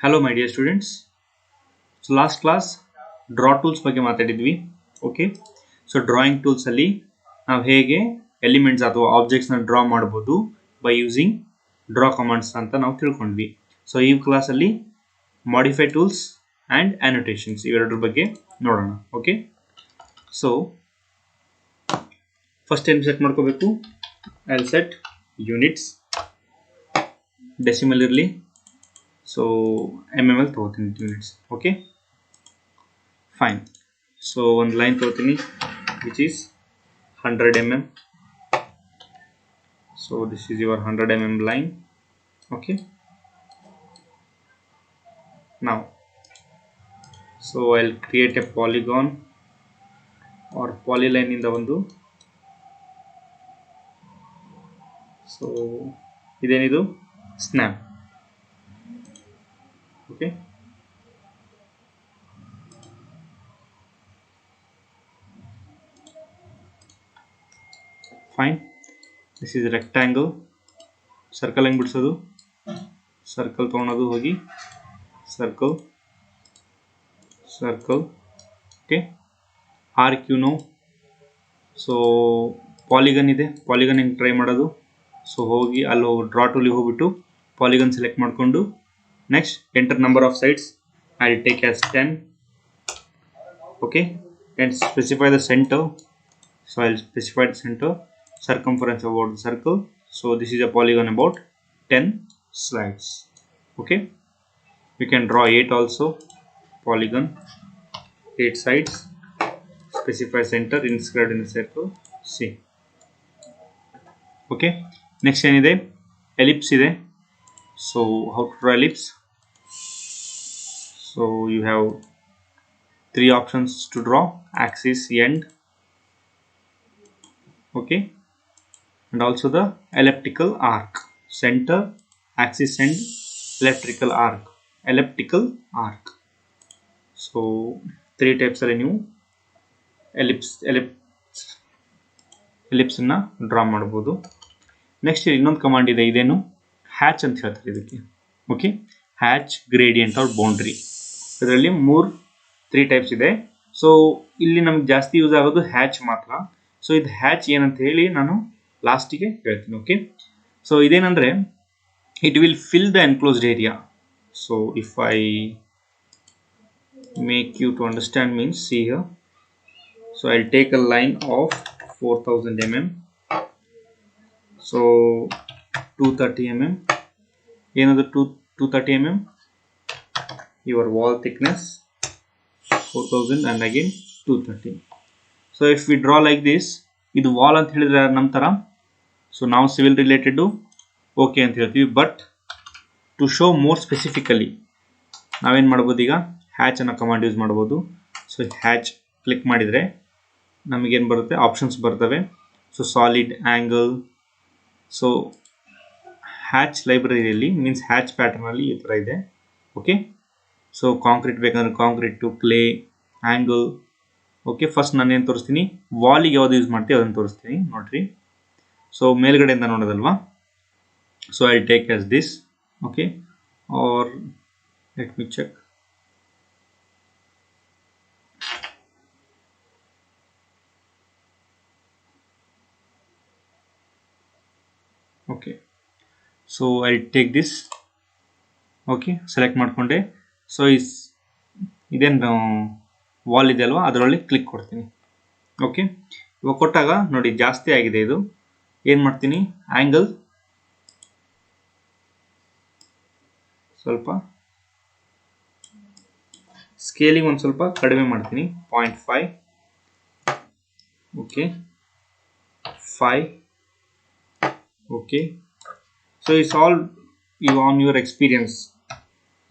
Hello my dear students. So last class draw tools ಬಗ್ಗೆ ಮಾತಾಡಿದ್ವಿ. Okay, so drawing tools ಅಲ್ಲಿ ನಾವು ಹೇಗೆ ಎಲಿಮೆಂಟ್ಸ್ ಅಥವಾ ಆಬ್ಜೆಕ್ಟ್ಸ್ ನ ಡ್ರಾ ಮಾಡಬಹುದು ಬೈ ಯೂಸಿಂಗ್ ಡ್ರಾ ಕಮಾಂಡ್ಸ್ ಅಂತ ನಾವು ತಿಳ್ಕೊಂಡ್ವಿ. ಸೊ ಈ ಕ್ಲಾಸ್ ಅಲ್ಲಿ ಮಾಡಿಫೈ ಟೂಲ್ಸ್ ಅಂಡ್ ಆನೋಟೇಷನ್ಸ್ ಇವೆರಡರ ಬಗ್ಗೆ ನೋಡೋಣ. ಓಕೆ, ಸೊ ಫಸ್ಟ್ ಏನು ಸೆಟ್ ಮಾಡ್ಕೋಬೇಕು? I will set units, decimal ಇರಲಿ. So mml ತಗೋತೀನಿ ಯೂನಿಟ್ಸ್. Okay fine. ಸೊ ಒಂದು ಲೈನ್ ತಗೋತೀನಿ which is 100 mm. So this is your 100 mm line. Okay, now so I'll create a polygon or polyline ಇಂದ ಒಂದು. So ಇದೇನಿದು? Snap. Okay, fine. This is rectangle. Circle ಹೆಂಗೆ ಬಿಡಿಸೋದು? Circle ತೊಗೊಳೋದು, ಹೋಗಿ circle circle. Okay, arc you know. So polygon ಇದೆ, polygon ಹೆಂಗೆ try ಮಾಡೋದು? ಸೊ ಹೋಗಿ ಅಲ್ಲಿ ಡ್ರಾ ಟೂಲಿಗೆ ಹೋಗ್ಬಿಟ್ಟು ಪಾಲಿಗನ್ ಸೆಲೆಕ್ಟ್ ಮಾಡಿಕೊಂಡು next enter number of sides. I will take as 10. Okay, and specify the center. So I will specify the center, circumference about the circle. So this is a polygon about 10 slides. Okay, you can draw 8 also. Polygon 8 sides, specify center, inscribed in the circle. See. Okay, next ಏನಿದೆ? ellipse ಇದೆ. So how to draw ellipse? So you have 3 options to draw: axis, end, okay, and also the elliptical arc. Center, axis, and elliptical arc. So 3 types ಅಲ್ಲಿ ನೀವು ellipse ಅನ್ನ draw ಮಾಡಬಹುದು. Next ಇನ್ನೊಂದು command ಇದೆ, ಇದೇನು? Hatch ಅಂತ ಹೇಳ್ತಾರೆ ಇದಕ್ಕೆ. Okay, hatch, gradient or boundary. ಇದರಲ್ಲಿ 3 ಟೈಪ್ಸ್ ಇದೆ. ಸೊ ಇಲ್ಲಿ ನಮ್ಗೆ ಜಾಸ್ತಿ ಯೂಸ್ ಆಗೋದು ಹ್ಯಾಚ್ ಮಾತ್ರ. ಸೊ ಇದು ಹ್ಯಾಚ್ ಏನಂತ ಹೇಳಿ ನಾನು ಲಾಸ್ಟಿಗೆ ಹೇಳ್ತೀನಿ. ಓಕೆ, ಸೊ ಇದೇನಂದ್ರೆ it will fill the enclosed area. So if I make you to understand means, see here. So I will take a line of 4000 mm. So 230 mm. ಏನದು 230 mm? Your wall thickness 4000 and again 230. So if we draw like this, ಇದು wall ಅಂತ ಹೇಳಿದ್ರೆ ನಮ್ಮ ಥರ. So ನಾವು civil related okay ಅಂತ ಹೇಳ್ತೀವಿ. But to show more specifically ನಾವೇನು ಮಾಡ್ಬೋದು? ಈಗ ಹ್ಯಾಚ್ ಅನ್ನೋ ಕಮಾಂಡ್ ಯೂಸ್ ಮಾಡ್ಬೋದು. ಸೊ ಹ್ಯಾಚ್ ಕ್ಲಿಕ್ ಮಾಡಿದರೆ ನಮಗೇನು ಬರುತ್ತೆ? ಆಪ್ಷನ್ಸ್ ಬರ್ತವೆ. So solid, angle. So hatch ಲೈಬ್ರರಿಯಲ್ಲಿ ಮೀನ್ಸ್ ಹ್ಯಾಚ್ ಪ್ಯಾಟರ್ನಲ್ಲಿ ಈ ಥರ ಇದೆ. ಓಕೆ, ಸೊ ಕಾಂಕ್ರೀಟ್ ಬೇಕಂದ್ರೆ concrete, clay, angle. Okay, first ನಾನು ಏನು ತೋರಿಸ್ತೀನಿ, ವಾಲಿಗೆ ಯಾವ್ದು ಯೂಸ್ ಮಾಡ್ತೀವಿ ಅದನ್ನು ತೋರಿಸ್ತೀನಿ ನೋಡ್ರಿ. ಸೊ ಮೇಲ್ಗಡೆಯಿಂದ ನೋಡೋದಲ್ವಾ? So I take as this. Okay, or let me check. Okay, so I take this. Okay, select ಮಾಡಿಕೊಂಡೆ. ಸೊ ಇದೇನು ವಾಲ್ ಇದೆ ಅಲ್ವಾ, ಅದರಲ್ಲಿ ಕ್ಲಿಕ್ ಕೊಡ್ತೀನಿ. ಓಕೆ, ಇವಾಗ ಕೊಟ್ಟಾಗ ನೋಡಿ ಜಾಸ್ತಿ ಆಗಿದೆ. ಇದು ಏನು ಮಾಡ್ತೀನಿ? ಆ್ಯಂಗಲ್ ಸ್ವಲ್ಪ ಸ್ಕೇಲಿಂಗ್ ಒಂದು ಸ್ವಲ್ಪ ಕಡಿಮೆ ಮಾಡ್ತೀನಿ, 0.5. Okay, 5. Okay, so it's all you on your experience.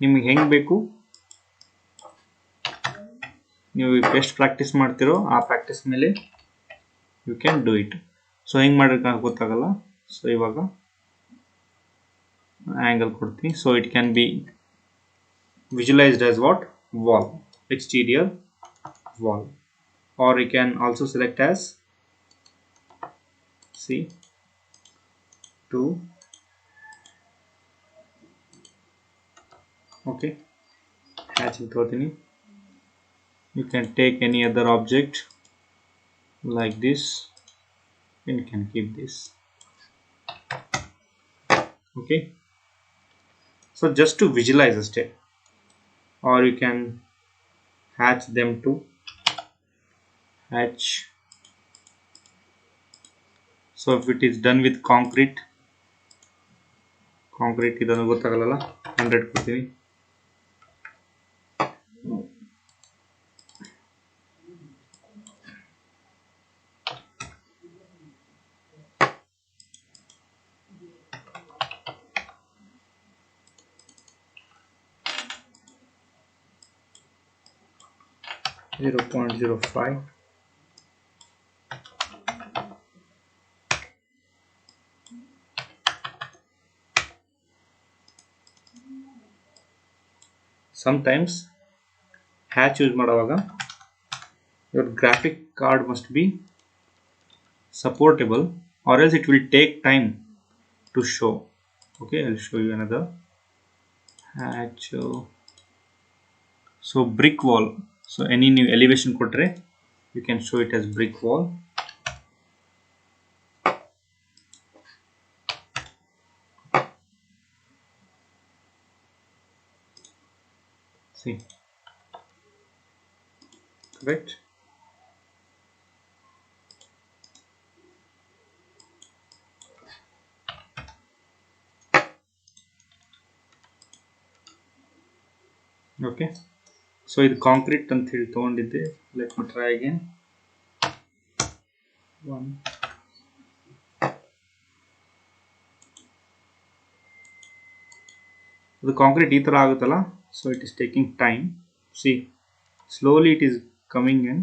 ನಿಮಗೆ ಹೆಂಗೆ ಬೇಕು, ನೀವು ಎಷ್ಟು ಪ್ರಾಕ್ಟೀಸ್ ಮಾಡ್ತಿರೋ ಆ ಪ್ರಾಕ್ಟೀಸ್ ಮೇಲೆ you can do it. So ಹೆಂಗೆ ಮಾಡೋಕ್ಕೆ ಗೊತ್ತಾಗಲ್ಲ. ಸೊ ಇವಾಗ ಆ್ಯಂಗಲ್ ಕೊಡ್ತೀನಿ. So it can be visualised as what? Wall, exterior wall. Or you can also select as C 2 Okay, hatching ತೋತೀನಿ. You can take any other object like this and you can keep this. Okay, so just to visualize a step, or you can hatch them to hatch. So if it is done with concrete ಇದನ್ನು ಗೊತ್ತಾಗಲ್ಲ 100 ಕೊಡ್ತೀವಿ. .05. Sometimes hatch use ಮಾಡುವಾಗ your graphic card must be supportable or else it will take time to show. Okay, I'll show you another hatch. So brick wall, so any new elevation ಕೊಟ್ರೆ you can show it as brick wall. See, correct? Okay, so ಇದು concrete ಅಂತ ಹೇಳಿ ತಗೊಂಡಿದ್ದೆ. Let me try again. One. The concrete ಈ ತರ ಆಗುತ್ತಲ್ಲ, so it is taking time. See, slowly it is coming in.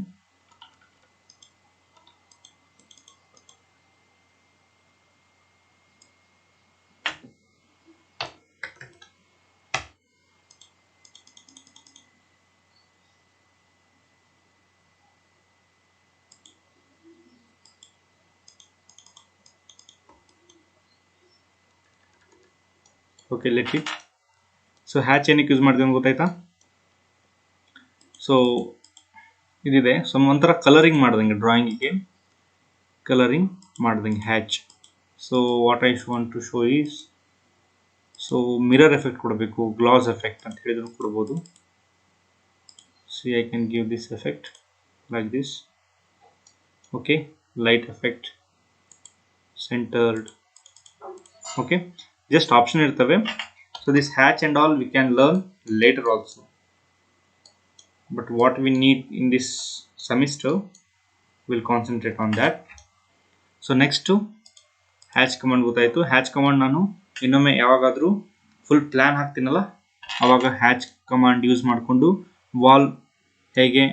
Okay, let it. So hatch ಏನಕ್ಕೆ use ಮಾಡ್ತೀವಿ ಅಂತ ಗೊತ್ತಾಯ್ತಾ? ಸೊ ಇದಿದೆ, ಸೊ ಒಂಥರ ಕಲರಿಂಗ್ ಮಾಡ್ದಂಗೆ, ಡ್ರಾಯಿಂಗಿಗೆ ಕಲರಿಂಗ್ ಮಾಡ್ದಂಗೆ hatch. So what I want to show is, so mirror effect ಕೊಡಬೇಕು, ಗ್ಲಾಸ್ ಎಫೆಕ್ಟ್ ಅಂತ ಹೇಳಿದ್ರು ಕೊಡ್ಬೋದು. See I can give this effect like this. Okay, light effect, centred. Okay, just option ಇರ್ತವೆ. So this hatch and all we can learn later also, but what we need in this semester we'll concentrate on that. So next to hatch command ಗೊತ್ತಾಯ್ತು. hatch command ನಾನು ಇನ್ನೊಮ್ಮೆ ಯಾವಾಗಾದರೂ full plan ಹಾಕ್ತೀನಲ್ಲ ಆವಾಗ hatch command use ಮಾಡಿಕೊಂಡು wall ಹೇಗೆ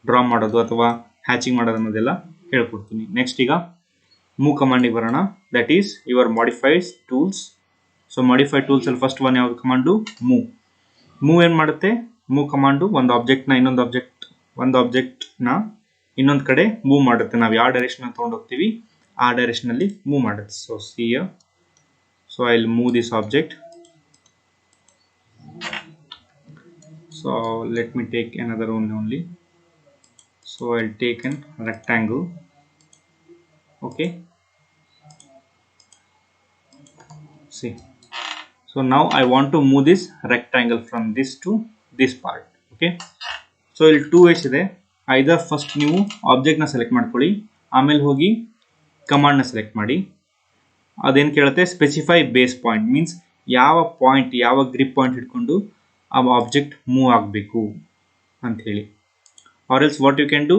draw ಮಾಡೋದು ಅಥವಾ hatching ಮಾಡೋದು ಅನ್ನೋದೆಲ್ಲ ಹೇಳ್ಕೊಡ್ತೀನಿ. ನೆಕ್ಸ್ಟ್ ಈಗ ಮೂವ್ ಕಮಾಂಡಿಗೆ ಬರೋಣ. That is your modified tools. So modified tools ಅಲ್ಲಿ ಫಸ್ಟ್ ಒನ್ ಯಾವ್ದು ಕಮಾಂಡು? ಮೂವ್ ಏನು ಮಾಡುತ್ತೆ? ಮೂವ್ ಕಮಾಂಡು ಒಂದು ಆಬ್ಜೆಕ್ಟ್ನ ಇನ್ನೊಂದು ಕಡೆ ಮೂವ್ ಮಾಡುತ್ತೆ. ನಾವು ಯಾವ ಡೈರೆಕ್ಷನ್ ತಗೊಂಡು ಹೋಗ್ತೀವಿ ಆ ಡೈರೆಕ್ಷನ್ ಅಲ್ಲಿ ಮೂವ್ ಮಾಡುತ್ತೆ. So C so I will move this object. So let me take another one only. So I'll take an rectangle. Okay, see, so now I want to move this rectangle from this to this part. Okay, so ಇಲ್ಲಿ 2 ways ಇದೆ. either first ನೀವು object ನ select ಮಾಡ್ಕೊಳ್ಳಿ, ಆಮೇಲೆ ಹೋಗಿ command ನ select ಮಾಡಿ. ಅದೇನು ಕೇಳುತ್ತೆ? ಸ್ಪೆಸಿಫೈ ಬೇಸ್ ಪಾಯಿಂಟ್, ಮೀನ್ಸ್ ಯಾವ ಪಾಯಿಂಟ್, ಯಾವ ಗ್ರಿಪ್ ಪಾಯಿಂಟ್ ಇಟ್ಕೊಂಡು ಆ ಆಬ್ಜೆಕ್ಟ್ ಮೂವ್ ಆಗಬೇಕು ಅಂತ ಹೇಳಿ. or else what you can do,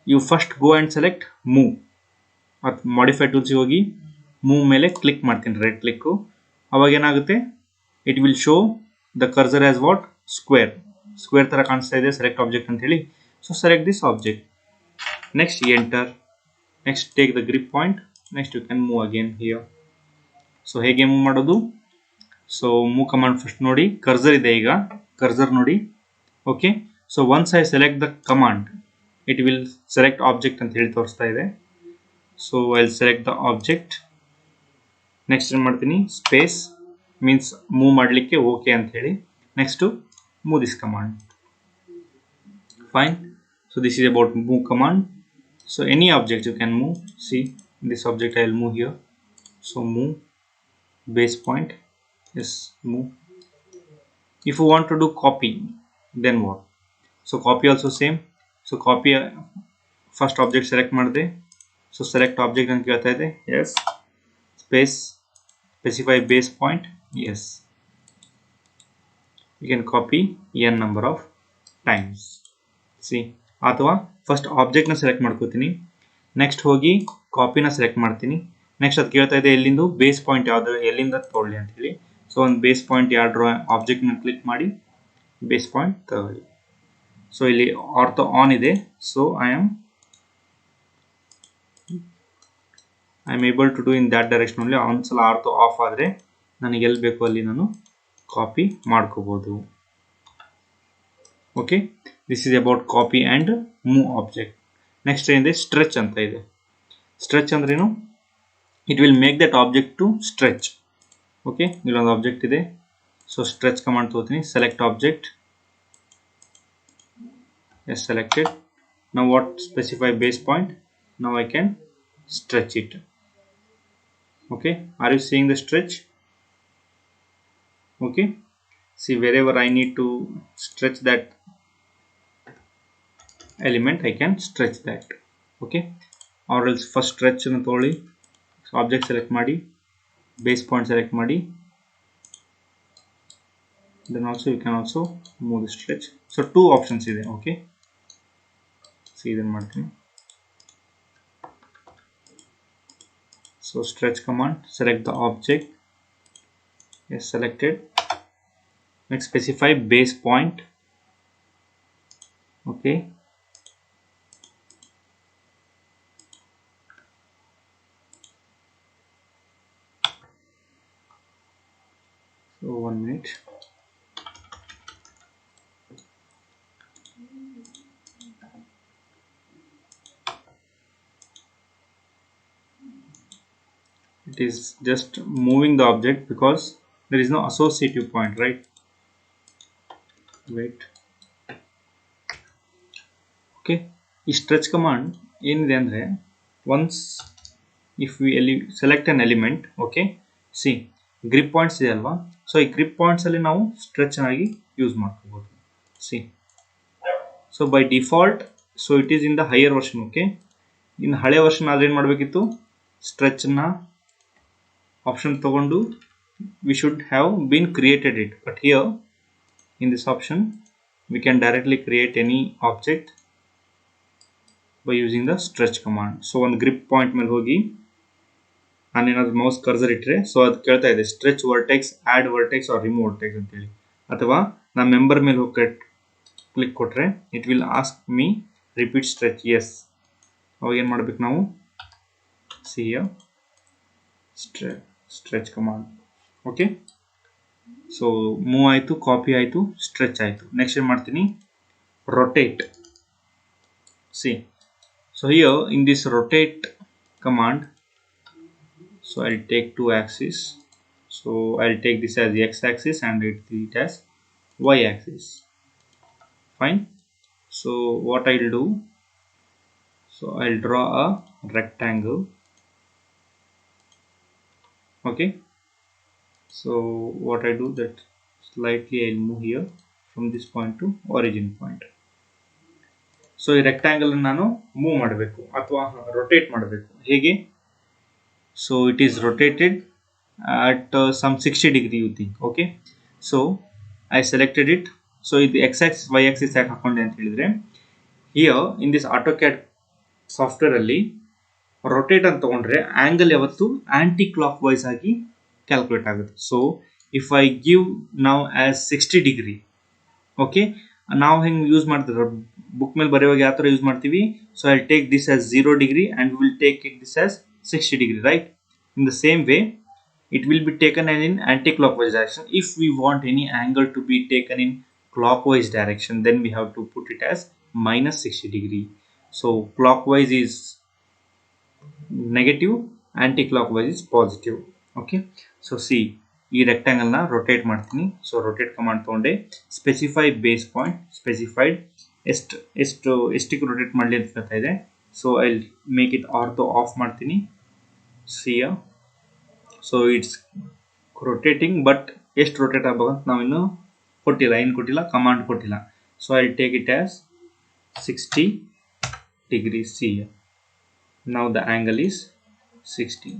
you first go and select move. ಮತ್ತು ಮಾಡಿಫೈ ಟೂಲ್ಸ್ ಹೋಗಿ ಮೂವ್ ಮೇಲೆ ಕ್ಲಿಕ್ ಮಾಡ್ತೀನಿ, ರೈಟ್ ಕ್ಲಿಕ್. ಅವಾಗ ಏನಾಗುತ್ತೆ? It will show the cursor as what? Square ತರ ಕಾಣಿಸ್ತಾ ಇದೆ, ಸೆಲೆಕ್ಟ್ ಆಬ್ಜೆಕ್ಟ್ ಅಂತ ಹೇಳಿ. So select this object. Next enter. Next take the grip point. Next you can move again here. So ಹೇಗೆ move ಮಾಡೋದು? So move command first ನೋಡಿ, cursor ಇದೆ, ಈಗ ಕರ್ಸರ್ ನೋಡಿ. Okay, so once I select the command it will select object ಅಂತ ಹೇಳಿ ತೋರಿಸ್ತಾ ಇದೆ. So I will select the object. Next ಏನು ಮಾಡ್ತೀನಿ? ಸ್ಪೇಸ್. means move ಮಾಡಲಿಕ್ಕೆ okay ಅಂತ ಹೇಳಿ. Next move this command. Fine. So this is about move command. So any object you can move. See, this object I will move here. So move base point. Yes, move. If you want to do copy, then what? So copy also same. So copy first object select ಮಾಡಿದೆ. So select object ಅಂತ ಕೇಳ್ತಾ ಇದೆ. Yes. Space specify base point. Yes. You can copy n number of times. See, ಅಥವಾ first object ನ select ಮಾಡ್ಕೋತೀನಿ, next ಹೋಗಿ ಕಾಪಿನ select ಮಾಡ್ತೀನಿ, next ಅದು ಕೇಳ್ತಾ ಇದೆ ಎಲ್ಲಿಂದು ಬೇಸ್ ಪಾಯಿಂಟ್ ಯಾವ್ದು ಎಲ್ಲಿಂದ ತಗೊಳ್ಳಿ ಅಂತ ಹೇಳಿ. ಸೊ ಒಂದು ಬೇಸ್ ಪಾಯಿಂಟ್ ಯಾರು ಆಬ್ಜೆಕ್ಟ್ ನ ಕ್ಲಿಕ್ ಮಾಡಿ ಬೇಸ್ ಪಾಯಿಂಟ್ ತಗೊಳ್ಳಿ. ಸೊ ಇಲ್ಲಿ ಆರ್ಥೋ ಆನ್ ಇದೆ. So I am able to do in that direction ಅಲ್ಲಿ. ಒಂದ್ಸಲ ಆರ್ಥೋ ಆಫ್ ಆದರೆ ನನಗೆ ಎಲ್ಲಿ ಬೇಕು ಅಲ್ಲಿ ನಾನು ಕಾಪಿ ಮಾಡ್ಕೋಬಹುದು. Okay, this is about copy and move object. Next ಏನಿದೆ stretch ಅಂತ ಇದೆ. Stretch ಅಂದ್ರೇನು? It will make that object to stretch. Okay, ಇಲ್ಲೊಂದು ಆಬ್ಜೆಕ್ಟ್ ಇದೆ. ಸೊ stretch ಕಮಾಂಡ್ ತಗೋತೀನಿ. Select object. Yes, selected. Now what specify base point? Now I can stretch it. Okay, are you seeing the stretch? Okay, see wherever I need to stretch that element I can stretch that. Okay, or else first stretch ಅನ್ನು ತಗೊಳ್ಳಿ, object select ಮಾಡಿ, base point select ಮಾಡಿ, then also you can also move the stretch. So two options ಇದೆ. Okay, see ಇದನ್ನು ಮಾಡ್ತೀನಿ. So stretch command, select the object. Yes, selected. Next specify base point. Okay, so 1 minute. It is just moving the object because there is no associative point, right? Wait. Okay, ಈ stretch command ಏನಿದೆ ಅಂದ್ರೆ, once if we select an element, okay, see grip points ಇದೆ ಅಲ್ವಾ, so ಈ grip points ಅಲ್ಲಿ ನಾವು stretch ಆಗಿ use ಮಾಡ್ಕೋಬಹುದು. see, so by default, so it is in the higher version. okay, in ಹಳೆ ವರ್ಷನ್ ಆದ್ರೆ ಏನು ಮಾಡಬೇಕಿತ್ತು, stretch ನ ಆಪ್ಷನ್ ತಗೊಂಡು we should have been created it, but here in this option we can directly create any object by using the stretch command. So ಒಂದು grip point ಮೇಲೆ ಹೋಗಿ ನಾನೇನಾದ್ರು ಮೌಸ್ ಕರ್ಸರ್ ಇಟ್ಟರೆ, ಸೊ ಅದು ಕೇಳ್ತಾ ಇದೆ stretch vertex, add vertex or remove vertex ಅಂತೇಳಿ. ಅಥವಾ ನಾ ಮೆಂಬರ್ ಮೇಲೆ ಹೋಗಿ ಕ್ಲಿಕ್ ಕೊಟ್ಟರೆ it will ask me repeat stretch. Yes, ಅವಾಗ ಏನು ಮಾಡ್ಬೇಕು ನಾವು, see stretch command. Okay, so move ಆಯಿತು, ಕಾಪಿ ಆಯಿತು, ಸ್ಟ್ರೆಚ್ ಆಯಿತು. ನೆಕ್ಸ್ಟ್ ಏನು ಮಾಡ್ತೀನಿ, rotate. See, so here in this rotate command, so I'll take two axes. So I'll take this as the x axis and it as y axis. Fine. So what I'll do, so I'll draw a rectangle. Okay, so what I do, that slightly I'll move here from this point to origin point. So ಈ rectangle ನಾನು move ಮಾಡಬೇಕು ಅಥವಾ rotate ಮಾಡಬೇಕು. ಹೇಗೆ, so it is rotated at some 60 degree you think. Okay, so I selected it. So ಇದು X Axis Y Axis ಯಾಕೆ ಹಾಕೊಂಡೆ ಅಂತ ಹೇಳಿದ್ರೆ, here in this AutoCAD software ಅಲ್ಲಿ ರೊಟೇಟ್ ಅಂತ ತಗೊಂಡ್ರೆ ಆಂಗಲ್ ಯಾವತ್ತು ಆಂಟಿ ಕ್ಲಾಕ್ ವೈಸ್ ಆಗಿ ಕ್ಯಾಲ್ಕುಲೇಟ್ ಆಗುತ್ತೆ. ಸೊ ಇಫ್ ಐ ಗಿವ್ ನಾವು ಆಸ್ 60 ಡಿಗ್ರಿ, ಓಕೆ, ನಾವು ಹೆಂಗೆ ಯೂಸ್ ಮಾಡ್ತೀವಿ ಬುಕ್ ಮೇಲೆ ಬರೆಯುವಾಗ ಯಾವ ಥರ ಯೂಸ್ ಮಾಡ್ತೀವಿ, so I take this as 0 degree and we will take it this as 60 degree, right? In the same way it will be taken in anti-clockwise direction. If we want any angle to be taken in clockwise direction, then we have to put it as minus 60 degree. So clockwise is negative, anti-clockwise is positive. Okay, so see ಈ ರೆಕ್ಟಾಂಗಲ್ನ rotate ಮಾಡ್ತೀನಿ. So rotate command ತೊಗೊಂಡೆ, specify base point, specified ಎಷ್ಟಕ್ಕೆ rotate ಮಾಡಲಿ ಅಂತ ಹೇಳ್ತಾ ಇದೆ. So I make it ortho of ಮಾಡ್ತೀನಿ. ಸಿಯ ಸೊ ಇಟ್ಸ್ ರೊಟೇಟಿಂಗ್, ಬಟ್ ಎಷ್ಟು ರೊಟೇಟ್ ಆಗ್ಬೇಕಂತ ನಾವಿನ್ನು ಕೊಟ್ಟಿಲ್ಲ, ಕಮಾಂಡ್ ಕೊಟ್ಟಿಲ್ಲ. So I take it as 60 degrees C. Now the angle is 60.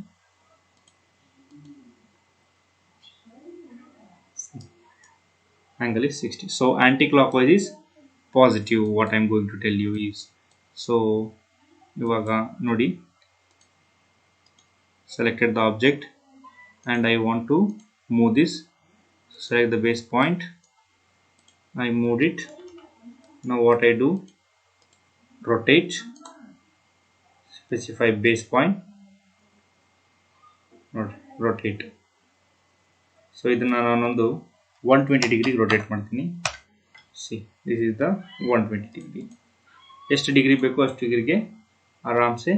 Angle is 60. So anti-clockwise is positive. What I am going to tell you is, so ಇವಾಗ ನೋಡಿ, selected the object and I want to move this. Select the base point, I moved it. Now what I do, rotate, specify base point, rotate. So ಇದನ್ನ ನಾನೊಂದು 120 degree rotate ಮಾಡ್ತೀನಿ. See this is the 120 degree. ಎಷ್ಟು degree ಬೇಕೋ ಅಷ್ಟು ಡಿಗ್ರಿಗೆ ಆರಾಮ್ಸೆ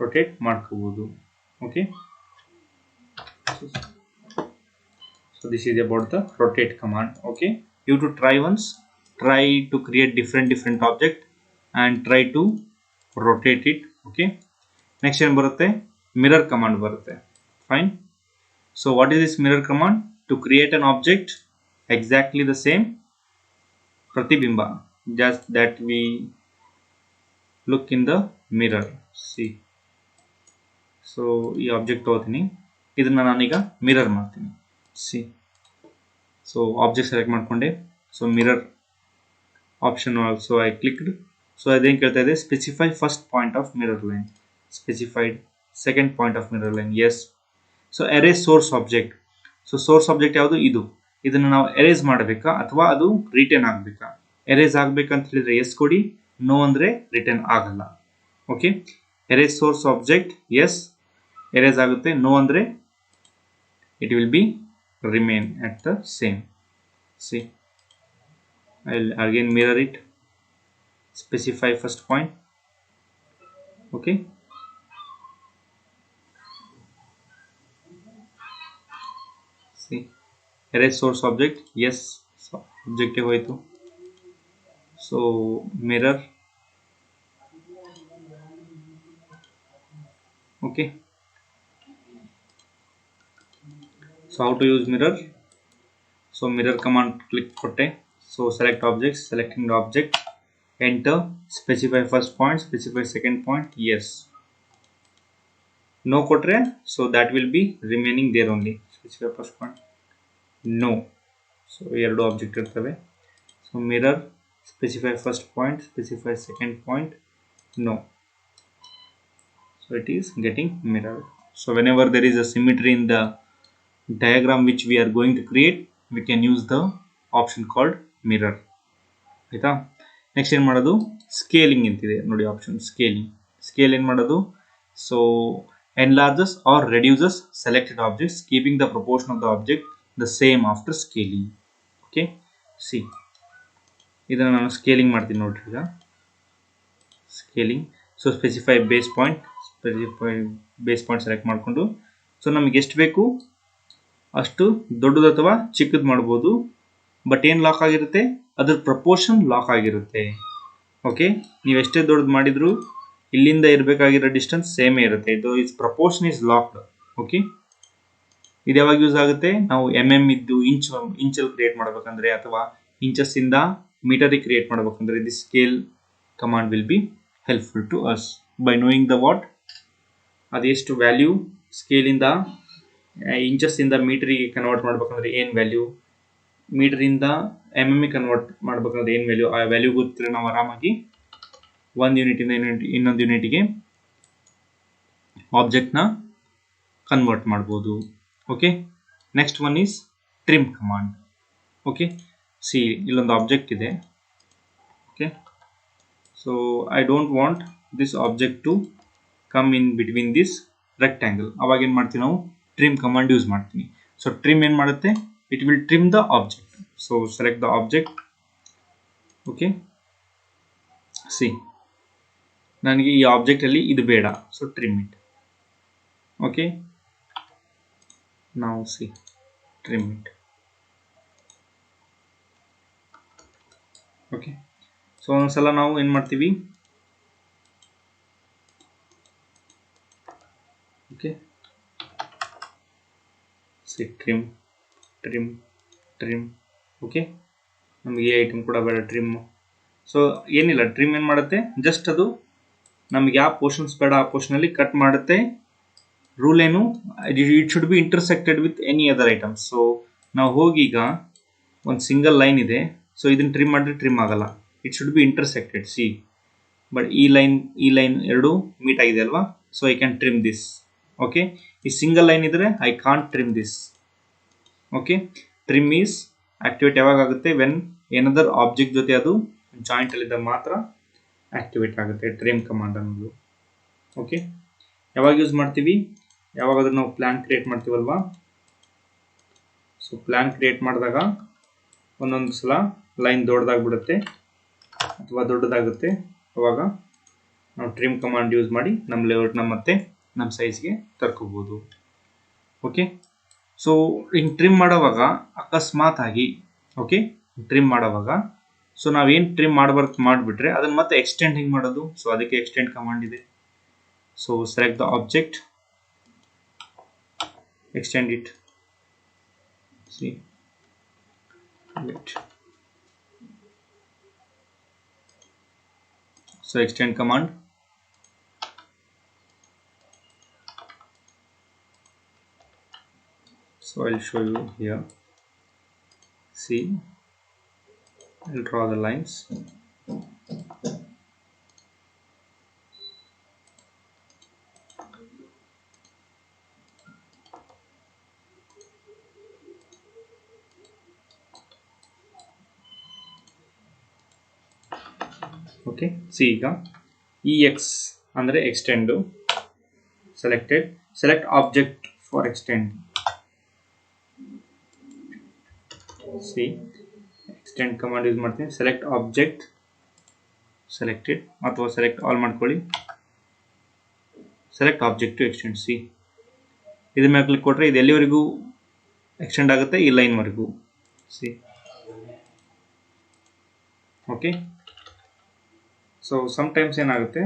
rotate ಮಾಡ್ಕೋಬಹುದು. Okay, so this is about the rotate command. Okay, you to try once, try to create different object and try to rotate it. Okay, next ಏನು ಬರುತ್ತೆ, mirror command ಬರುತ್ತೆ. Fine. So what is this mirror command? To create an object exactly the same pratibimba, just that we look in the mirror. See, so ಈ object ತಗೋತೀನಿ, ಇದನ್ನ ನಾನೀಗ mirror ಮಾಡ್ತೀನಿ. See, so object select ಮಾಡ್ಕೊಂಡೆ. So mirror option also I clicked. So ಅದೇನು ಕೇಳ್ತಾ ಇದೆ, specify first point of mirror line, specified second point of mirror line. Yes. So erase source object. So source object ಯಾವುದು, ಇದನ್ನು ನಾವು erase ಮಾಡಬೇಕಾ ಅಥವಾ ಅದು ರಿಟರ್ನ್ ಆಗಬೇಕಾ? ಎರೇಸ್ ಆಗಬೇಕಂತ ಹೇಳಿದ್ರೆ ಎಸ್ ಕೊಡಿ, ನೋ ಅಂದರೆ ರಿಟರ್ನ್ ಆಗಲ್ಲ. Okay, erase source object yes, erase ಆಗುತ್ತೆ. ನೋ ಅಂದರೆ it will be remain at the same. See, I'll again mirror it, specify first point. Okay, see, erase source object, yes, so objective hoytu. So mirror. Okay, so how to use mirror? So mirror command click kotte. So select objects, selecting the object, enter, specify first point, specify second point, yes. No kotre, so that will be remaining there only. Specify first point, no. So ಎರಡು object ಇರ್ತವೆ. So mirror, specify first point, specify second point, no. So it is getting mirrored. So whenever there is a symmetry in the diagram which we are going to create, we can use the option called mirror. ಆಯ್ತಾ? Next ಏನು ಮಾಡೋದು, scaling ಅಂತಿದೆ ನೋಡಿ option, scaling. Scale ಏನು ಮಾಡೋದು, so enlarges or reduces selected objects, keeping the proportion of the object the same after scaling. Okay, see, ಇದನ್ನು ನಾನು scaling ಮಾಡ್ತೀನಿ ನೋಡ್ರಿ. ಈಗ scaling. So specify base point, select ಮಾಡಿಕೊಂಡು, ಸೊ ನಮಗೆ ಎಷ್ಟು ಬೇಕು ಅಷ್ಟು ದೊಡ್ಡದು ಅಥವಾ ಚಿಕ್ಕದು ಮಾಡ್ಬೋದು. ಬಟ್ ಏನು ಲಾಕ್ ಆಗಿರುತ್ತೆ, ಅದ್ರ ಪ್ರಪೋರ್ಷನ್ ಲಾಕ್ ಆಗಿರುತ್ತೆ. ಓಕೆ, ನೀವು ಎಷ್ಟೇ ದೊಡ್ಡದು ಮಾಡಿದ್ರು ಇಲ್ಲಿಂದ ಇರಬೇಕಾಗಿರೋ ಡಿಸ್ಟೆನ್ಸ್ ಸೇಮೇ ಇರುತ್ತೆ. ಇದು is proportion is locked. Okay, ಇದು ಯಾವಾಗ ಯೂಸ್ ಆಗುತ್ತೆ, ನಾವು ಇದ್ದು ಇಂಚಲ್ಲಿ ಕ್ರಿಯೇಟ್ ಮಾಡಬೇಕಂದ್ರೆ ಅಥವಾ ಇಂಚಸ್ ಇಂದ ಮೀಟರಿಗೆ ಕ್ರಿಯೇಟ್ ಮಾಡಬೇಕಂದ್ರೆ the scale command will be helpful to us by knowing the what, ಅದೆಷ್ಟು ವ್ಯಾಲ್ಯೂ ಸ್ಕೇಲಿಂದ ಇಂಚಸ್ ಇಂದ ಮೀಟರಿಗೆ ಕನ್ವರ್ಟ್ ಮಾಡ್ಬೇಕಂದ್ರೆ ಏನು ವ್ಯಾಲ್ಯೂ, ಮೀಟರಿಂದ ಕನ್ವರ್ಟ್ ಮಾಡ್ಬೇಕಂದ್ರೆ ಏನು ವ್ಯಾಲ್ಯೂ, ಆ ವ್ಯಾಲ್ಯೂ ಗೊತ್ತಿದ್ರೆ ನಾವು ಆರಾಮಾಗಿ ಒಂದು ಯೂನಿಟಿಂದ ಇನ್ನೊಂದು ಯೂನಿಟಿಗೆ ಆಬ್ಜೆಕ್ಟ್ನ ಕನ್ವರ್ಟ್ ಮಾಡ್ಬೋದು. Okay, next one is trim command. Okay, see, ಇಲ್ಲೊಂದು ಆಬ್ಜೆಕ್ಟ್ ಇದೆ. Okay, so I don't want this object to come in between this rectangle. ಅವಾಗ ಏನು ಮಾಡ್ತೀವಿ ನಾವು, ಟ್ರಿಮ್ ಕಮಾಂಡ್ ಯೂಸ್ ಮಾಡ್ತೀನಿ. ಸೊ ಟ್ರಿಮ್ ಏನು ಮಾಡುತ್ತೆ, it will trim the object. So select the object. Okay, see, ನನಗೆ ಈ ಆಬ್ಜೆಕ್ಟ್ ಅಲ್ಲಿ ಇದು ಬೇಡ, ಸೊ ಟ್ರಿಮ್ ಇಟ್. ಓಕೆ, ನಾವು see, trim it. Okay, so ಒಂದ್ಸಲ ನಾವು ಏನು ಮಾಡ್ತೀವಿ, okay C trim trim trim. Okay, ನಮಗೆ ಈ ಐಟಮ್ ಕೂಡ ಬೇಡ ಟ್ರಿಮ್. ಸೊ ಏನಿಲ್ಲ, ಟ್ರಿಮ್ ಏನು ಮಾಡುತ್ತೆ, ಜಸ್ಟ್ ಅದು ನಮಗೆ ಯಾವ ಪೋರ್ಷನ್ಸ್ ಬೇಡ ಆ ಪೋರ್ಷನಲ್ಲಿ ಕಟ್ ಮಾಡುತ್ತೆ. ರೂಲ್ ಏನು, it should be intersected with any other items. So ನಾವು ಹೋಗಿ ಈಗ ಒಂದು ಸಿಂಗಲ್ ಲೈನ್ ಇದೆ, ಸೊ ಇದನ್ನು ಟ್ರಿಮ್ ಮಾಡಿದ್ರೆ ಟ್ರಿಮ್ ಆಗಲ್ಲ, it should be intersected. See but ಈ ಲೈನ್ ಎರಡು ಮೀಟ್ ಆಗಿದೆ ಅಲ್ವಾ, so I can trim this. Okay, ಈ ಸಿಂಗಲ್ ಲೈನ್ ಇದ್ರೆ I can't trim this. Okay, trim is activate ಯಾವಾಗ ಆಗುತ್ತೆ, ವೆನ್ ಏನದರ್ ಆಬ್ಜೆಕ್ಟ್ ಜೊತೆ ಅದು ಜಾಯಿಂಟ್ ಅಲ್ಲಿದ್ದಾಗ ಮಾತ್ರ ಆಕ್ಟಿವೇಟ್ ಆಗುತ್ತೆ ಟ್ರಿಮ್ ಕಮಾಂಡ್ ಅನ್ನೋದು. ಓಕೆ, ಯಾವಾಗ ಯೂಸ್ ಮಾಡ್ತೀವಿ, ಯಾವಾಗಾದ್ರೂ ನಾವು ಪ್ಲಾನ್ ಕ್ರಿಯೇಟ್ ಮಾಡ್ತೀವಲ್ವಾ. ಸೊ ಪ್ಲಾನ್ ಕ್ರಿಯೇಟ್ ಮಾಡಿದಾಗ ಒಂದೊಂದು ಸಲ ಲೈನ್ ದೊಡ್ಡದಾಗ್ಬಿಡುತ್ತೆ ಅಥವಾ ದೊಡ್ಡದಾಗುತ್ತೆ, ಅವಾಗ ನಾವು ಟ್ರಿಮ್ ಕಮಾಂಡ್ ಯೂಸ್ ಮಾಡಿ ನಮ್ಮ ಲೇಔಟ್ನ ಮತ್ತೆ ನಮ್ಮ ಸೈಜ್ಗೆ ತರ್ಕೋಬೋದು. ಓಕೆ, ಸೊ ಹಿಂಗೆ ಟ್ರಿಮ್ ಮಾಡೋವಾಗ ಅಕಸ್ಮಾತ್ ಆಗಿ, ಓಕೆ ಟ್ರಿಮ್ ಮಾಡೋವಾಗ ಸೊ ನಾವೇನು ಟ್ರಿಮ್ ಮಾಡಿಬಿಟ್ರೆ ಅದನ್ನು ಮತ್ತೆ ಎಕ್ಸ್ಟೆಂಡ್ ಹಿಂಗೆ ಮಾಡೋದು. ಸೊ ಅದಕ್ಕೆ ಎಕ್ಸ್ಟೆಂಡ್ ಕಮಾಂಡ್ ಇದೆ. So select the object, extend it. See, wait. So extend command. So I'll show you here. See, I'll draw the lines. Okay, see ಈಗ EX ಅಂದರೆ extend selected. Select object for extend. See extend command use ಮಾಡ್ತೀನಿ. Select object selected ಅಥವಾ select all ಮಾಡ್ಕೊಳ್ಳಿ. Select object to extend. See ಇದ್ರ ಮೇಲೆ ಕ್ಲಿಕ್ ಕೊಟ್ಟರೆ ಇದು ಎಲ್ಲಿವರೆಗೂ ಎಕ್ಸ್ಟೆಂಡ್ ಆಗುತ್ತೆ, ಈ ಲೈನ್ವರೆಗೂ. ಸಿ ಓಕೆ, ಸೊ ಸಮ್ಟೈಮ್ಸ್ ಏನಾಗುತ್ತೆ,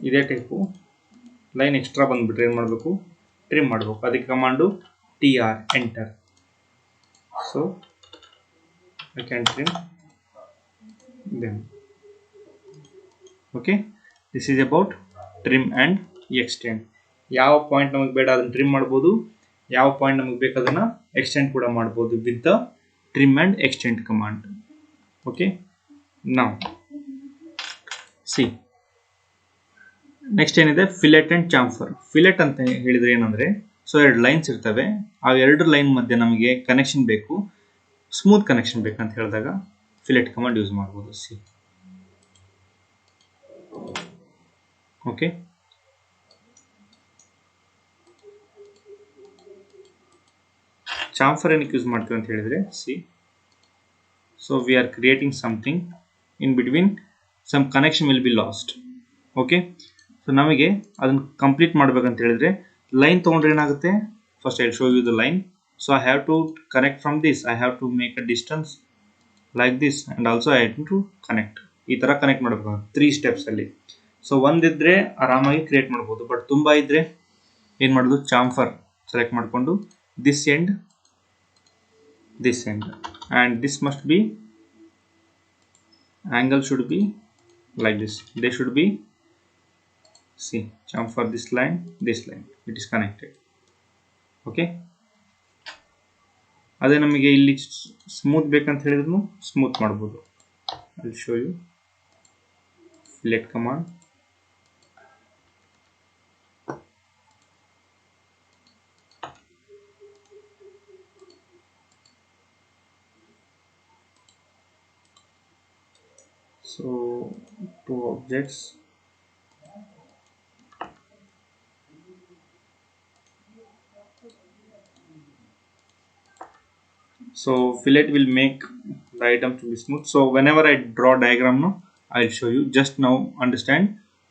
ಇದೇ ಟೈಪು ಲೈನ್ ಎಕ್ಸ್ಟ್ರಾ ಬಂದುಬಿಟ್ರೆ ಏನು ಮಾಡಬೇಕು, ಟ್ರಿಮ್ ಮಾಡಬೇಕು. ಅದಕ್ಕೆ command TR enter. So I can trim then. Okay, this is about trim and extend. ಯಾವ ಪಾಯಿಂಟ್ ನಮಗೆ ಬೇಡ ಅದನ್ನು ಟ್ರಿಮ್ ಮಾಡ್ಬೋದು, ಯಾವ ಪಾಯಿಂಟ್ ನಮಗೆ ಬೇಕು ಅದನ್ನು ಎಕ್ಸ್ಟೆಂಡ್ ಕೂಡ ಮಾಡ್ಬೋದು with the trim and extend command. Okay, now see next ಏನಿದೆ, ಫಿಲೆಟ್ ಅಂಡ್ ಚಾಂಫರ್. ಫಿಲೆಟ್ ಅಂತ ಹೇಳಿದ್ರೆ ಏನಂದ್ರೆ, ಸೊ ಎರಡು ಲೈನ್ಸ್ ಇರ್ತವೆ, ಆ ಎರಡು ಲೈನ್ ಮಧ್ಯೆ ನಮಗೆ ಕನೆಕ್ಷನ್ ಬೇಕು, ಸ್ಮೂತ್ ಕನೆಕ್ಷನ್ ಬೇಕಂತ ಹೇಳಿದಾಗ ಫಿಲೆಟ್ ಕಮಾಂಡ್ ಯೂಸ್ ಮಾಡ್ಬೋದು. ಸಿ ಓಕೆ, ಚಾಂಫರ್ ಏನಕ್ಕೆ ಯೂಸ್ ಮಾಡ್ತೀವಿ ಅಂತ ಹೇಳಿದ್ರೆ, see so we are creating something in between, some connection will be lost. Okay, so ನಮಗೆ ಅದನ್ನು ಕಂಪ್ಲೀಟ್ ಮಾಡ್ಬೇಕಂತ ಹೇಳಿದ್ರೆ ಲೈನ್ ತೊಗೊಂಡ್ರೆ ಏನಾಗುತ್ತೆ, first I show you the line. So I have to connect from this, I have to make a distance like this and also I have to connect. ಈ ಥರ connect ಮಾಡಬೇಕು 3 ಸ್ಟೆಪ್ಸಲ್ಲಿ. So ಒಂದಿದ್ರೆ ಆರಾಮಾಗಿ create ಮಾಡ್ಬೋದು, but ತುಂಬ ಇದ್ದರೆ ಏನು ಮಾಡೋದು, chamfer select ಮಾಡಿಕೊಂಡು this end and this must be, angle should be like this, they should be, see chamfer this line, it is connected. Okay, ಅದೇ ನಮಗೆ ಇಲ್ಲಿ ಸ್ಮೂತ್ ಬೇಕಂತ ಹೇಳಿದ್ರು ಸ್ಮೂತ್ ಮಾಡ್ಬೋದು. I'll show you. Fillet command, so 2 objects, so fillet will make the item to be smooth. So whenever I draw diagram now, I'll show you. Just now understand,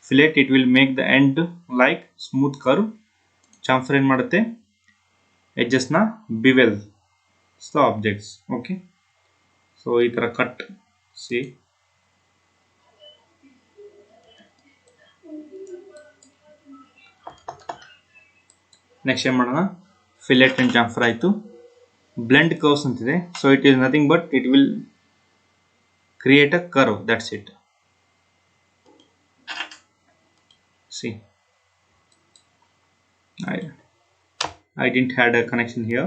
fillet it will make the end like smooth curve chamfer ಏನು ಮಾಡುತ್ತೆ, ಎಡ್ಜಸ್ನ bevel the objects. Okay, so ಈ ಥರ cut C. Next ಏನು ಮಾಡೋಣ, fillet and chamfer ಆಯಿತು. Blend curves ಅಂತಿದೆ. So it is nothing but it will create a curve, that's it. C, I didn't had a connection here.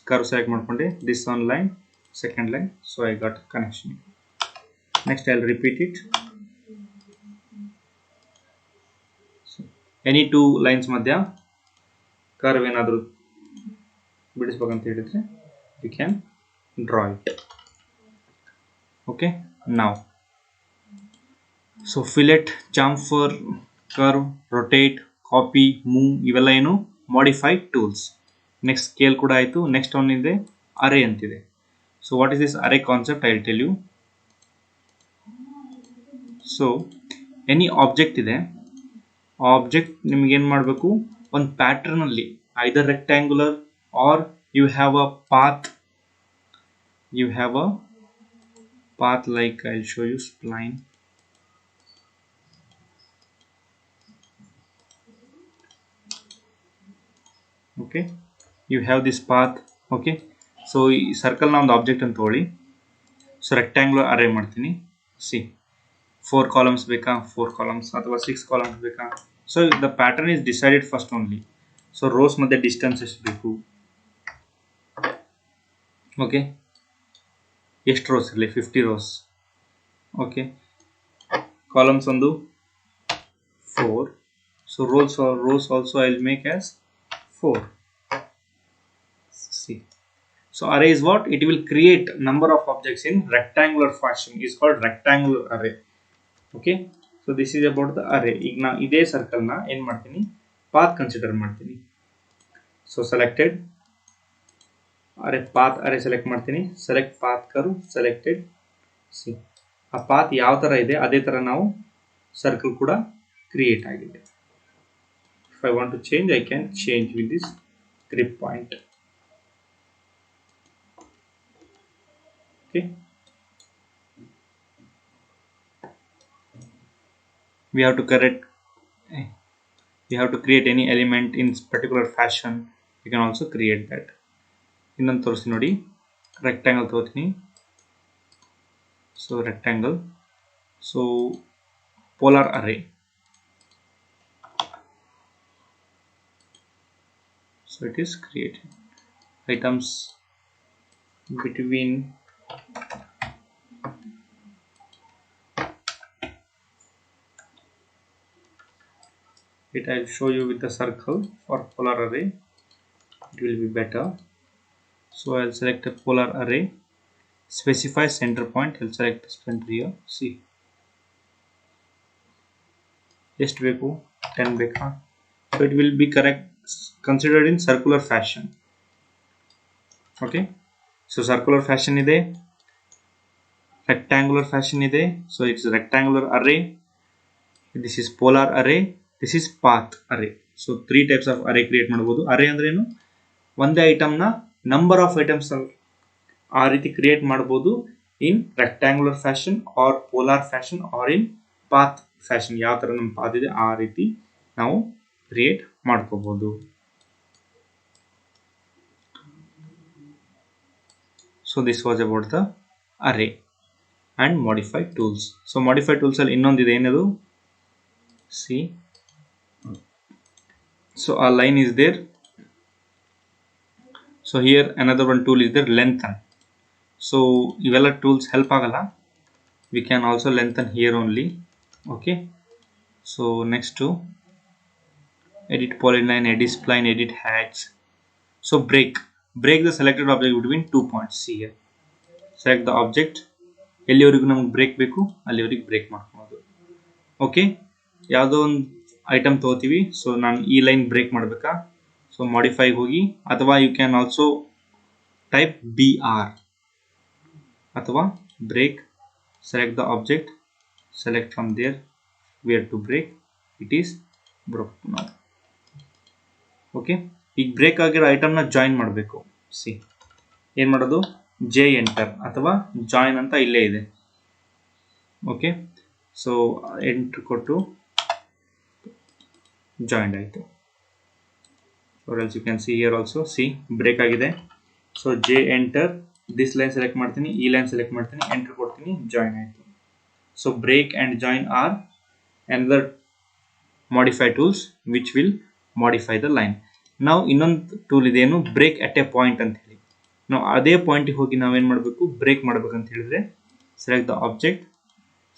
Curve select ಮಾಡ್ಕೊಂಡೆ, this one line, second line, so I got a connection. Next I'll repeat it. So, any two lines ಮಧ್ಯ curve ಏನಾದರೂ ಬಿಡಿಸಬೇಕಂತ ಹೇಳಿದ್ರೆ you can draw it. Okay, now so fillet, chamfer, curve, rotate, copy, move ಇವೆಲ್ಲ ಏನು modify tools. Next scale ಕೂಡ ಆಯಿತು. Next one ಇದೆ array ಅಂತಿದೆ. So what is this array concept, I will tell you. So any object ಇದೆ, object ನಿಮ್ಗೇನು ಮಾಡಬೇಕು, ಒಂದು ಪ್ಯಾಟರ್ನಲ್ಲಿ either rectangular or you have a path, like I'll show you spline. Okay, you have this path. Okay, so ಈ circle ನ ಒಂದು object ಅಂತ ತಗೊಳ್ಳಿ. ಸೊ ರೆಕ್ಟ್ಯಾಂಗುಲರ್ ಅರೇ ಮಾಡ್ತೀನಿ. ಸಿ, 4 ಕಾಲಮ್ಸ್ ಬೇಕಾ, 4 ಕಾಲಮ್ಸ್ ಅಥವಾ 6 ಕಾಲಮ್ಸ್ ಬೇಕಾ. So the pattern is decided first only. So rose ಮಧ್ಯೆ ಡಿಸ್ಟೆನ್ಸ್ ಎಷ್ಟು ಬೇಕು, ಓಕೆ, ಎಷ್ಟು ರೋಸ್ ಇರಲಿ, 50 ರೋಸ್. ಓಕೆ, ಕಾಲಮ್ಸ್ ಒಂದು 4. So rows also I will make as 4. See, so array is what, it will create number of objects in rectangular fashion, is called rectangular array. Okay, so this is about the array. ಈಗ ನಾ ಇದೇ circle ನ ಏನು ಮಾಡ್ತೀನಿ, path consider ಮಾಡ್ತೀನಿ. So selected ಅರೇ, path ಅರೇ select ಮಾಡ್ತೀನಿ. Select path curve, selected. C, ಆ path ಯಾವ ಥರ ಇದೆ ಅದೇ ಥರ ನಾವು ಸರ್ಕಲ್ ಕೂಡ ಕ್ರಿಯೇಟ್ ಆಗಿದೆ. If I want to change, I can change with this grip point. Okay, we have to create any element in particular fashion. You can also create that. ಇನ್ನೊಂದು ತೋರಿಸಿ ನೋಡಿ, ರೆಕ್ಟ್ಯಾಂಗಲ್ ತಗೋತೀನಿ. So rectangle, so polar array. So it is created items between it. I'll show you with the circle for polar array, it will be better. So I'll select a polar array, specify center point. I'll select the center here. See, ಎಷ್ಟು ಬೇಕು, 10 ಬೇಕಾ. So it will be correct, considered in circular fashion. Okay, so circular fashion ಇದೆ, rectangular fashion ಇದೆ. So it's rectangular array, this is polar array, this is path array. So 3 types of array create ಮಾಡಬಹುದು. array ಅಂದ್ರೆ ಏನು, ಒಂದೇ item ನ number of items ಆ ರೀತಿ create ಮಾಡಬಹುದು in rectangular fashion or polar fashion or in path fashion. ಯಾವ ತರ ನಮ್ಮ ಪಾತ್ ಇದೆ ಆ ರೀತಿ ನಾವು ಕ್ರಿಯೇಟ್ ಮಾಡ್ಕೋಬಹುದು. So this was about the array and modify tools. So modify tools ಅಲ್ಲಿ ಇನ್ನೊಂದಿದೆ, ಏನದು, see, so a line is there. So here another one tool is there, lengthen. So ಇವೆಲ್ಲ tools help ಆಗಲ್ಲ, we can also lengthen here only. Okay, so next to edit polyline, edit spline, edit hatch. So break the selected object between 2 points. See here, select the object, ಎಲ್ಲಿವರೆಗೂ ನಮ್ಗೆ break ಬೇಕು ಅಲ್ಲಿವರೆಗೆ break ಮಾಡ್ಕೊಬೋದು. Okay, ಯಾವುದೋ ಒಂದು item ತಗೋತೀವಿ. So ನಾನು ಈ ಲೈನ್ ಬ್ರೇಕ್ ಮಾಡಬೇಕಾ, ಸೊ ಮಾಡಿಫೈಗೆ ಹೋಗಿ, ಅಥವಾ you can also type BR ಅಥವಾ break, select the object, select from there where to break, it is broken now. Okay, ಈಗ ಬ್ರೇಕ್ ಆಗಿರೋ ಐಟಮ್ನ ಜಾಯಿನ್ ಮಾಡಬೇಕು. ಸಿ ಏನು ಮಾಡೋದು, ಜೆ ಎಂಟರ್ ಅಥವಾ ಜಾಯಿನ್ ಅಂತ ಇಲ್ಲೇ ಇದೆ. ಓಕೆ, ಸೊ ಎಂಟ್ರ್ ಕೊಟ್ಟು ಜಾಯಿನ್ ಆಯಿತು. or else you can see here also, see break ಆಗಿದೆ. So J enter, this line select ಮಾಡ್ತೀನಿ, ಈ ಲೈನ್ ಸೆಲೆಕ್ಟ್ ಮಾಡ್ತೀನಿ, ಎಂಟರ್ ಕೊಡ್ತೀನಿ, ಜಾಯಿನ್ ಆಯಿತು. So break and join or another modify tools which will modify the line. ನಾವು ಇನ್ನೊಂದು tool ಇದೆ, ಏನು ಬ್ರೇಕ್ ಅಟ್ ಎ ಪಾಯಿಂಟ್ ಅಂತ ಹೇಳಿ. ನಾವು ಅದೇ ಪಾಯಿಂಟಿಗೆ ಹೋಗಿ ನಾವೇನು ಮಾಡಬೇಕು, ಬ್ರೇಕ್ ಮಾಡ್ಬೇಕಂತ ಹೇಳಿದ್ರೆ ಸೆಲೆಕ್ಟ್ ದ ಆಬ್ಜೆಕ್ಟ್.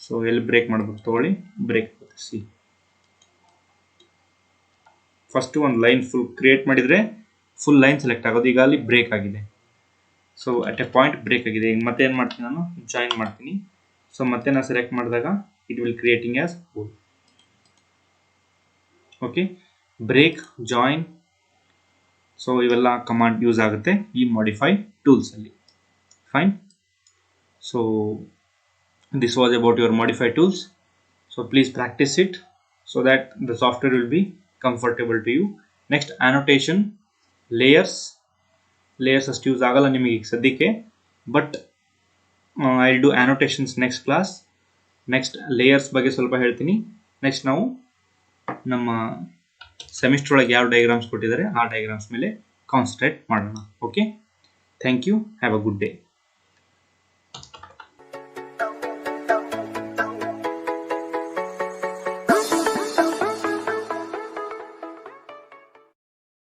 ಸೊ ಎಲ್ಲಿ ಬ್ರೇಕ್ ಮಾಡಬೇಕು ತಗೊಳ್ಳಿ, ಬ್ರೇಕ್ ಸಿ ಫಸ್ಟ್ ಒಂದು ಲೈನ್ ಫುಲ್ ಕ್ರಿಯೇಟ್ ಮಾಡಿದರೆ ಫುಲ್ ಲೈನ್ ಸೆಲೆಕ್ಟ್ ಆಗೋದು. ಈಗ ಅಲ್ಲಿ ಬ್ರೇಕ್ ಆಗಿದೆ. So at a point break ಆಗಿದೆ. ಈಗ ಮತ್ತೆ ಏನು ಮಾಡ್ತೀನಿ, ನಾನು ಜಾಯಿನ್ ಮಾಡ್ತೀನಿ. ಸೊ ಮತ್ತೆ ನಾನು ಸೆಲೆಕ್ಟ್ ಮಾಡಿದಾಗ it will creating as hole. Okay, break, join, so ಇವೆಲ್ಲ ಕಮಾಂಡ್ ಯೂಸ್ ಆಗುತ್ತೆ ಈ ಮಾಡಿಫೈ ಟೂಲ್ಸ್ ಅಲ್ಲಿ. Fine. So this was about your modify tools. So please practise it so that the software will be comfortable to you. Next, annotation, layers ಅಷ್ಟು use ಆಗಲ್ಲ ನಿಮಗೆ ಈಗ ಸದ್ಯಕ್ಕೆ, but I will do annotations next class. Next layers ಬಗ್ಗೆ ಸ್ವಲ್ಪ ಹೇಳ್ತೀನಿ. Next ನಾವು ನಮ್ಮ ಸೆಮಿಸ್ಟರ್ ಒಳಗೆ ಯಾವ ಡಯಾಗ್ರಾಮ್ಸ್ ಕೊಟ್ಟಿದ್ದಾರೆ ಆ ಡಯಾಗ್ರಾಮ್ಸ್ ಮೇಲೆ ಕಾನ್ಸಂಟ್ರೇಟ್ ಮಾಡೋಣ. Okay, thank you, have a good day.